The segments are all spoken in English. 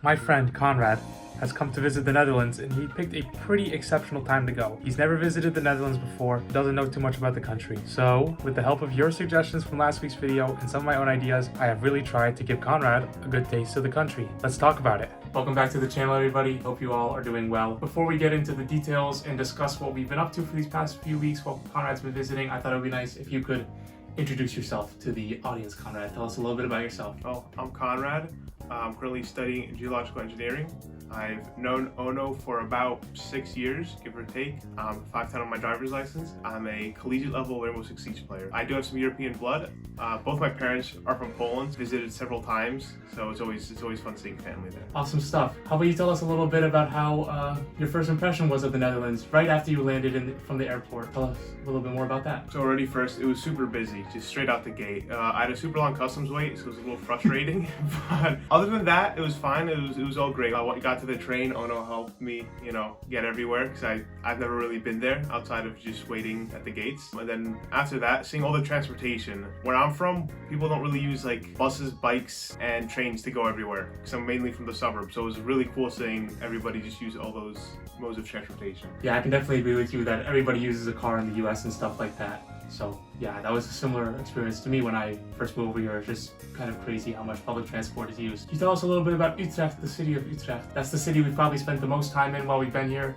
My friend Konrad has come to visit the Netherlands and he picked a pretty exceptional time to go. He's never visited the Netherlands before, doesn't know too much about the country. So, with the help of your suggestions from last week's video and some of my own ideas, I have really tried to give Konrad a good taste of the country. Let's talk about it. Welcome back to the channel, everybody. Hope you all are doing well. Before we get into the details and discuss what we've been up to for these past few weeks while Konrad's been visiting, I thought it would be nice if you could introduce yourself to the audience, Konrad. Tell us a little bit about yourself. Well, I'm Konrad. I'm currently studying geological engineering. I've known Ono for about 6 years, give or take. I'm 5'10" on my driver's license. I'm a collegiate level Rainbow Six Siege player. I do have some European blood. Both my parents are from Poland, visited several times, so it's always fun seeing family there. Awesome stuff. How about you tell us a little bit about how your first impression was of the Netherlands right after you landed from the airport? Tell us a little bit more about that. So already first, it was super busy, just straight out the gate. I had a super long customs wait, so it was a little frustrating, but other than that, it was fine. It was all great. I got to the train, Ono helped me, get everywhere, because I've never really been there outside of just waiting at the gates. And then after that, seeing all the transportation. Where I'm from, people don't really use like buses, bikes, and trains to go everywhere, because I'm mainly from the suburbs. So it was really cool seeing everybody just use all those modes of transportation. Yeah, I can definitely agree with you that everybody uses a car in the US and stuff like that. So yeah, that was a similar experience to me when I first moved over here. It's just kind of crazy how much public transport is used. Can you tell us a little bit about Utrecht, the city of Utrecht? That's the city we've probably spent the most time in while we've been here,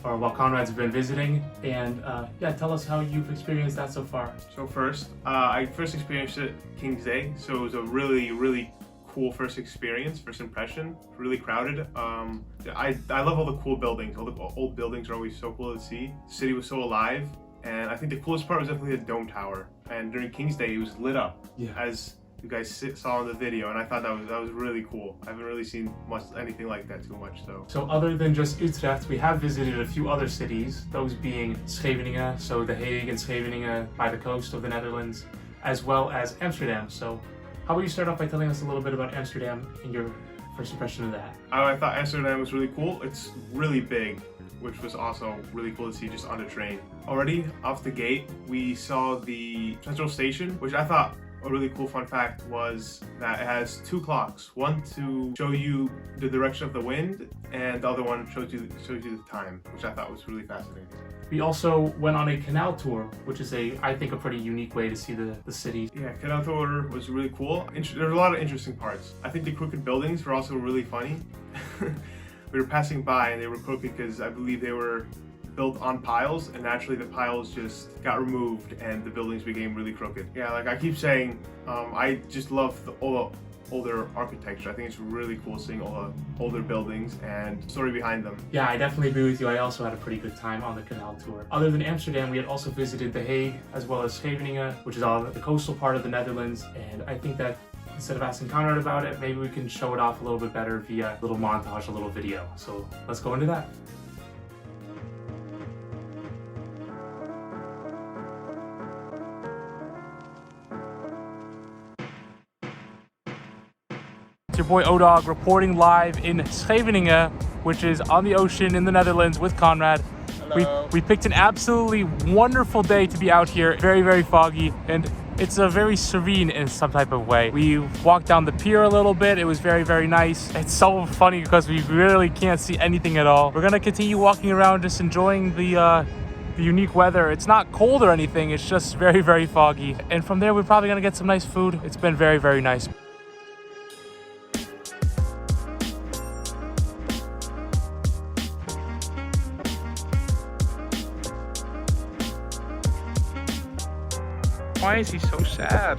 or while Konrad's been visiting. And yeah, tell us how you've experienced that so far. So first, I first experienced it King's Day, so it was a really cool first experience, first impression. Really crowded. I love all the cool buildings. All the old buildings are always so cool to see. The city was so alive. And I think the coolest part was definitely the Dome Tower. And during King's Day, it was lit up, as you guys saw in the video. And I thought that was really cool. I haven't really seen anything like that too much. So other than just Utrecht, we have visited a few other cities, those being Scheveningen, so The Hague and Scheveningen by the coast of the Netherlands, as well as Amsterdam. So how about you start off by telling us a little bit about Amsterdam and your first impression of that? I thought Amsterdam was really cool. It's really big, which was also really cool to see just on the train. Already off the gate, we saw the central station, which I thought a really cool fun fact was that it has two clocks. One to show you the direction of the wind, and the other one shows you the time, which I thought was really fascinating. We also went on a canal tour, which is I think a pretty unique way to see the city. Yeah, canal tour was really cool. There's a lot of interesting parts. I think the crooked buildings were also really funny. We were passing by and they were crooked because I believe they were built on piles, and naturally the piles just got removed and the buildings became really crooked. Yeah, like I keep saying, I just love all the older architecture. I think it's really cool seeing all the older buildings and the story behind them. Yeah, I definitely agree with you. I also had a pretty good time on the canal tour. Other than Amsterdam, we had also visited The Hague as well as Scheveningen, which is on the coastal part of the Netherlands, and I think that instead of asking Konrad about it, maybe we can show it off a little bit better via a little montage, a little video. So let's go into that. It's your boy O-Dog reporting live in Scheveningen, which is on the ocean in the Netherlands with Konrad. We picked an absolutely wonderful day to be out here. Very foggy, and it's a very serene in some type of way. We walked down the pier a little bit. It was very nice. It's so funny because we really can't see anything at all. We're gonna continue walking around, just enjoying the unique weather. It's not cold or anything. It's just very foggy. And from there, we're probably gonna get some nice food. It's been very nice. Why is he so sad?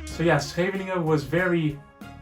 So yeah, Scheveningen was very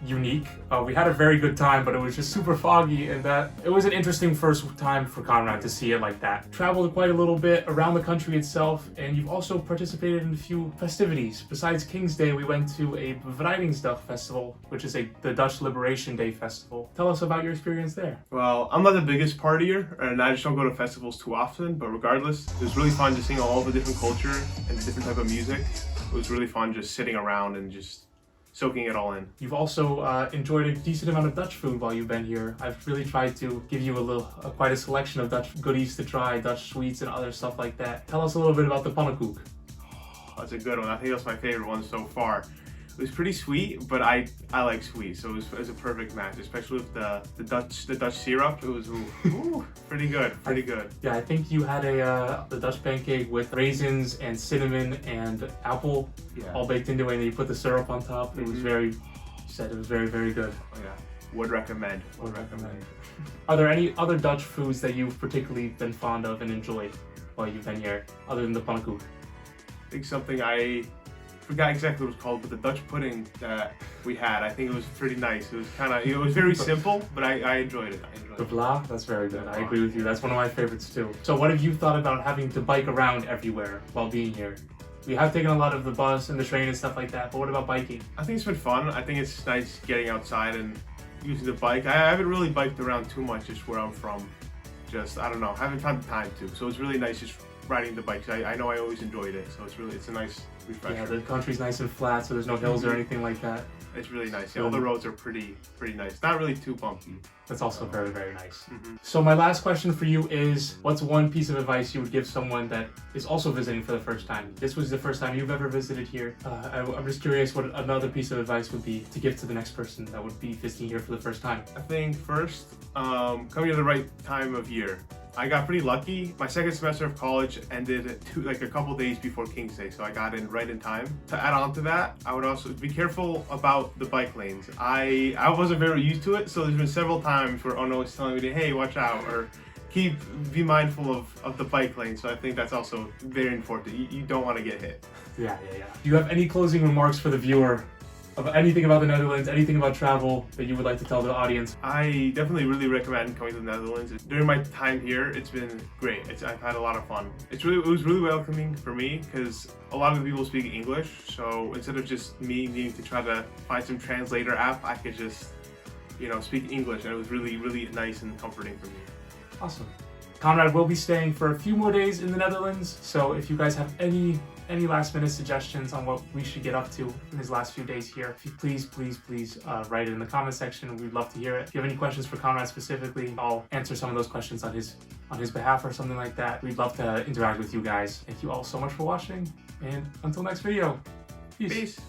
unique. We had a very good time, but it was just super foggy, and that it was an interesting first time for Konrad to see it like that. Traveled quite a little bit around the country itself, and you've also participated in a few festivities. Besides King's Day, we went to a Bevrijdingsdag festival, which is the Dutch Liberation Day festival. Tell us about your experience there. Well, I'm not the biggest partier, and I just don't go to festivals too often, but regardless, it was really fun just seeing all the different culture and different type of music. It was really fun just sitting around and just soaking it all in. You've also enjoyed a decent amount of Dutch food while you've been here. I've really tried to give you quite a selection of Dutch goodies to try, Dutch sweets and other stuff like that. Tell us a little bit about the pannenkoek. That's a good one. I think that's my favorite one so far. It was pretty sweet, but I like sweet, so it was a perfect match, especially with the Dutch syrup. It was pretty good. Yeah, I think you had the Dutch pancake with raisins and cinnamon and apple, all baked into it, and you put the syrup on top. It was very good. Oh yeah, would recommend. Are there any other Dutch foods that you've particularly been fond of and enjoyed while you've been here, other than the pannenkoek? I think something I forgot exactly what it was called, but the Dutch pudding that we had, I think it was pretty nice. It was very simple, but I enjoyed it. The vla, that's very good. I agree with you. That's one of my favorites too. So what have you thought about having to bike around everywhere while being here? We have taken a lot of the bus and the train and stuff like that, but what about biking? I think it's been fun. I think it's nice getting outside and using the bike. I haven't really biked around too much just where I'm from. Just, I don't know, haven't found the time to. So it's really nice just riding the bike. I know I always enjoyed it, so it's a nice refresher. Yeah, the country's nice and flat, so there's no hills or anything like that. It's really nice. Yeah, all the roads are pretty nice. Not really too bumpy. That's also very nice. So my last question for you is, what's one piece of advice you would give someone that is also visiting for the first time? This was the first time you've ever visited here. I'm just curious what another piece of advice would be to give to the next person that would be visiting here for the first time. I think first, coming at the right time of year. I got pretty lucky. My second semester of college ended a couple days before King's Day, so I got in right in time. To add on to that, I would also be careful about the bike lanes. I wasn't very used to it, so there's been several times where Ono was telling me, hey, watch out, or be mindful of the bike lane. So I think that's also very important. You don't want to get hit. Yeah. Do you have any closing remarks for the viewer? Of anything about the Netherlands, anything about travel that you would like to tell the audience? I definitely really recommend coming to the Netherlands. During my time here, it's been great. I've had a lot of fun. It was really welcoming for me because a lot of the people speak English. So instead of just me needing to try to find some translator app, I could just, speak English, and it was really nice and comforting for me. Awesome. Konrad will be staying for a few more days in the Netherlands. So if you guys have any last minute suggestions on what we should get up to in his last few days here, please write it in the comment section. We'd love to hear it. If you have any questions for Konrad specifically, I'll answer some of those questions on his behalf or something like that. We'd love to interact with you guys. Thank you all so much for watching, and until next video, peace.